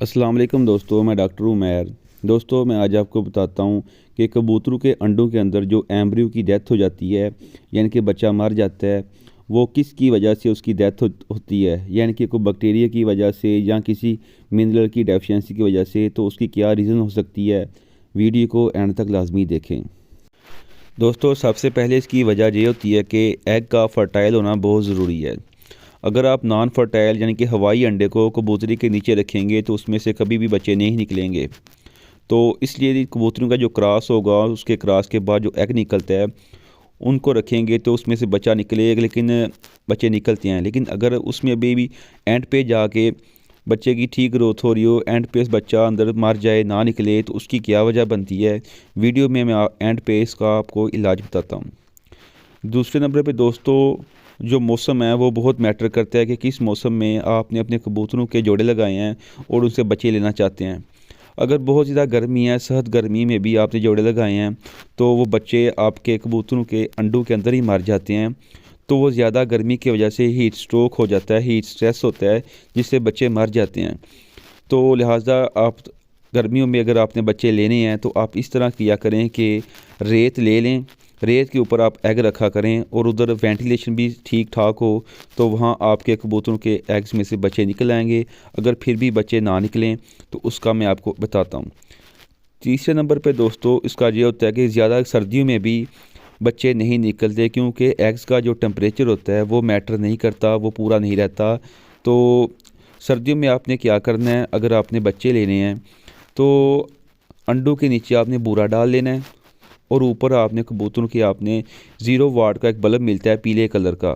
अस्सलाम वालेकुम दोस्तों, मैं डॉक्टर उमैर। दोस्तों, मैं आज आपको बताता हूँ कि कबूतरों के अंडों के अंदर जो एम्ब्रियो की डेथ हो जाती है, यानी कि बच्चा मर जाता है, वो किसकी वजह से उसकी डेथ होती है। यानी कि कोई बैक्टीरिया की वजह से या किसी मिनरल की डेफिशिएंसी की वजह से। तो उसकी क्या रीज़न हो सकती है, वीडियो को एंड तक लाजमी देखें। दोस्तों, सबसे पहले इसकी वजह ये होती है कि एग का फर्टाइल होना बहुत ज़रूरी है। अगर आप नॉन फर्टाइल यानी कि हवाई अंडे को कबूतरी के नीचे रखेंगे तो उसमें से कभी भी बच्चे नहीं निकलेंगे। तो इसलिए कबूतरों का जो क्रॉस होगा, उसके क्रॉस के बाद जो एग निकलता है, उनको रखेंगे तो उसमें से बच्चा निकलेगा, लेकिन बच्चे निकलते हैं। लेकिन अगर उसमें अभी भी एंड पे जाके बच्चे की ठीक ग्रोथ हो रही हो, एंड पे बच्चा अंदर मर जाए, ना निकले, तो उसकी क्या वजह बनती है, वीडियो में मैं एंड पे इसका आपको इलाज बताता हूँ। दूसरे नंबर पे दोस्तों, जो मौसम है वो बहुत मैटर करता है कि किस मौसम में आपने अपने कबूतरों के जोड़े लगाए हैं और उनसे बच्चे लेना चाहते हैं। अगर बहुत ज़्यादा गर्मी है, सख्त गर्मी में भी आपने जोड़े लगाए हैं, तो वो बच्चे आपके कबूतरों के अंडों के अंदर ही मर जाते हैं। तो वो ज़्यादा गर्मी की वजह से हीट स्ट्रोक हो जाता है, हीट स्ट्रेस होता है, जिससे बच्चे मर जाते हैं। तो लिहाजा आप गर्मियों में अगर आपने बच्चे लेने हैं तो आप इस तरह किया करें कि रेत ले लें, रेत के ऊपर आप एग रखा करें और उधर वेंटिलेशन भी ठीक ठाक हो, तो वहाँ आपके कबूतरों के एग्स में से बच्चे निकल आएंगे। अगर फिर भी बच्चे ना निकलें तो उसका मैं आपको बताता हूँ। तीसरे नंबर पे दोस्तों, इसका ये होता है कि ज़्यादा सर्दियों में भी बच्चे नहीं निकलते, क्योंकि एग्स का जो टेम्परेचर होता है वो मैटर नहीं करता, वो पूरा नहीं रहता। तो सर्दियों में आपने क्या करना है, अगर आपने बच्चे लेने हैं तो अंडों के नीचे आपने बूरा डाल लेना है और ऊपर आपने कबूतरों के आपने 0 वाट का एक बल्ब मिलता है पीले कलर का,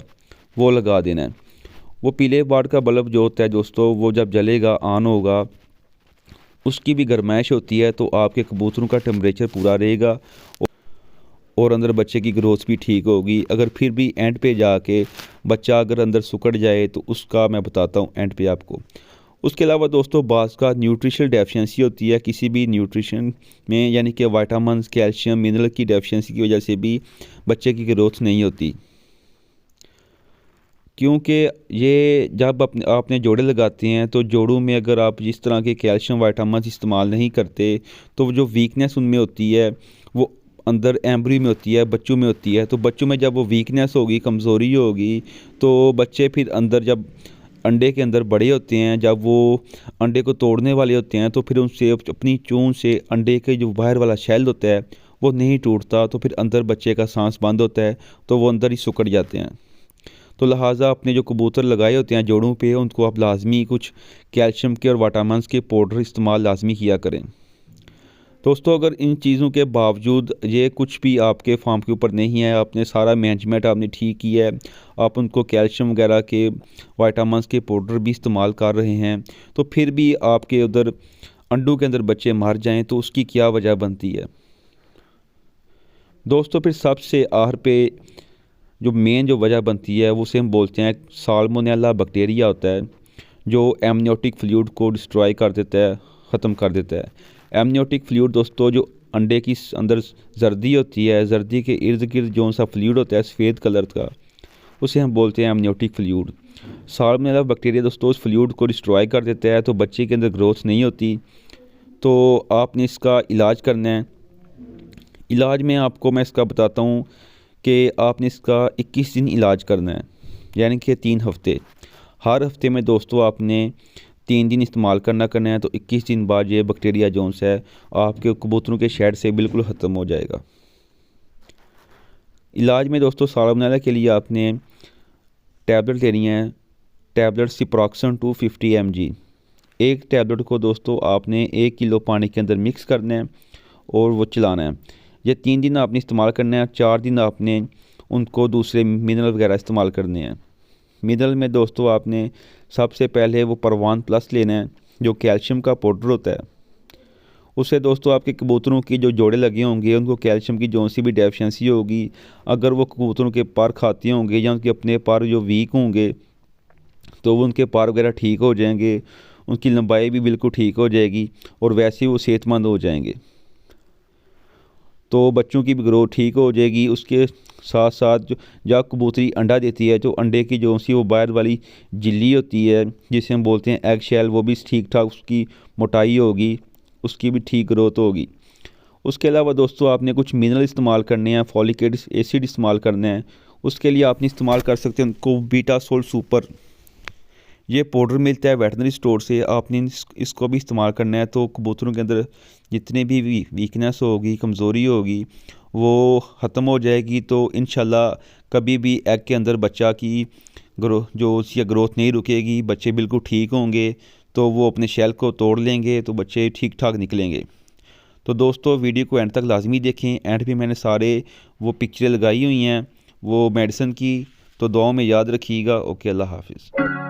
वो लगा देना है। वो पीले वाट का बल्ब जो होता है दोस्तों, वो जब जलेगा, ऑन होगा, उसकी भी गर्माइश होती है, तो आपके कबूतरों का टेम्परेचर पूरा रहेगा और अंदर बच्चे की ग्रोथ भी ठीक होगी। अगर फिर भी एंड पे जाके बच्चा अगर अंदर सुकड़ जाए तो उसका मैं बताता हूँ एंड पे आपको। उसके अलावा दोस्तों, बाज़ का न्यूट्रिशनल डेफिशिएंसी होती है किसी भी न्यूट्रिशन में, यानी कि विटामिन, कैल्शियम, मिनरल की डेफिशिएंसी की वजह से भी बच्चे की ग्रोथ नहीं होती। क्योंकि ये जब आपने जोड़े लगाते हैं तो जोड़ों में अगर आप जिस तरह के कैल्शियम विटामिन इस्तेमाल नहीं करते, तो जो वीकनेस उनमें होती है वो अंदर एम्ब्रियो में होती है, बच्चों में होती है। तो बच्चों में जब वो वीकनेस होगी, कमज़ोरी होगी, तो बच्चे फिर अंदर जब अंडे के अंदर बड़े होते हैं, जब वो अंडे को तोड़ने वाले होते हैं, तो फिर उनसे अपनी चूंच से अंडे के जो बाहर वाला शेल होता है वो नहीं टूटता, तो फिर अंदर बच्चे का सांस बंद होता है, तो वो अंदर ही सिकुड़ जाते हैं। तो लिहाजा अपने जो कबूतर लगाए होते हैं जोड़ों पे, उनको आप लाजमी कुछ कैल्शियम के और विटामिन्स के पाउडर इस्तेमाल लाजमी किया करें। दोस्तों, अगर इन चीज़ों के बावजूद ये कुछ भी आपके फार्म के ऊपर नहीं है, आपने सारा मैनेजमेंट आपने ठीक किया है, आप उनको कैल्शियम वगैरह के विटामिन्स के पाउडर भी इस्तेमाल कर रहे हैं, तो फिर भी आपके उधर अंडों के अंदर बच्चे मर जाएं, तो उसकी क्या वजह बनती है दोस्तों। फिर सबसे आखिर पे जो मेन जो वजह बनती है, वो उसे हम बोलते हैं साल्मोनेला बैक्टीरिया होता है, जो एमनियोटिक फ्लूइड को डिस्ट्रॉय कर देता है, ख़त्म कर देता है। एमनियोटिक फ्लूइड दोस्तों, जो अंडे की अंदर जर्दी होती है, जर्दी के इर्द गिर्द जो सा फ्लूइड होता है सफ़ेद कलर का, उसे हम बोलते हैं एमनियोटिक फ्लूइड। साल्मोनेला बैक्टीरिया दोस्तों उस फ्लूइड को डिस्ट्रॉय कर देता है, तो बच्चे के अंदर ग्रोथ नहीं होती। तो आपने इसका इलाज करना है। इलाज में आपको मैं इसका बताता हूँ कि आपने इसका 21 दिन इलाज करना है, यानी कि 3 हफ्ते। हर हफ्ते में दोस्तों आपने 3 दिन इस्तेमाल करना है, तो 21 दिन बाद ये बैक्टीरिया जोन्स है आपके कबूतरों के शेड से बिल्कुल ख़त्म हो जाएगा। इलाज में दोस्तों, साल्मोनेला के लिए आपने टैबलेट लेनी है, टैबलेट सिप्रोक्सन 250 mg। एक टैबलेट को दोस्तों आपने 1 किलो पानी के अंदर मिक्स करना है और वो चलाना है। ये 3 दिन आपने इस्तेमाल करना है, 4 दिन आपने उनको दूसरे मिनरल वगैरह इस्तेमाल करने हैं। मिनरल में दोस्तों आपने सबसे पहले वो परवान प्लस लेना है, जो कैल्शियम का पाउडर होता है। उससे दोस्तों आपके कबूतरों की जो जोड़े लगे होंगे, उनको कैल्शियम की जो सी भी डेफिशिएंसी होगी, अगर वो कबूतरों के पर खाते होंगे या उनके अपने पर जो वीक होंगे, तो वो उनके पर वगैरह ठीक हो जाएंगे, उनकी लंबाई भी बिल्कुल ठीक हो जाएगी और वैसे ही वो सेहतमंद हो जाएंगे। तो बच्चों की भी ग्रोथ ठीक हो जाएगी। उसके साथ साथ जो जब कबूतरी अंडा देती है तो अंडे की जो सी वो बाहर वाली झिल्ली होती है जिसे हम बोलते हैं एग शेल, वो भी ठीक ठाक उसकी मोटाई होगी, उसकी भी ठीक ग्रोथ होगी। उसके अलावा दोस्तों आपने कुछ मिनरल इस्तेमाल करने हैं, फॉलिक एसिड इस्तेमाल करना है। उसके लिए आपने इस्तेमाल कर सकते हैं उनको बीटासोल सुपर, ये पाउडर मिलता है वेटनरी स्टोर से, आपने इसको भी इस्तेमाल करना है। तो कबूतरों के अंदर जितने भी वीकनेस होगी, कमज़ोरी होगी, वो ख़त्म हो जाएगी। तो इंशाल्लाह कभी भी एग के अंदर बच्चा की ग्रोथ नहीं रुकेगी, बच्चे बिल्कुल ठीक होंगे। तो वो अपने शेल को तोड़ लेंगे तो बच्चे ठीक ठाक निकलेंगे। तो दोस्तों वीडियो को एंड तक लाजमी देखें। एंड भी मैंने सारे वो पिक्चरें लगाई हुई हैं वो मेडिसिन की, तो दुआओं में याद रखिएगा। ओके, अल्लाह हाफिज़।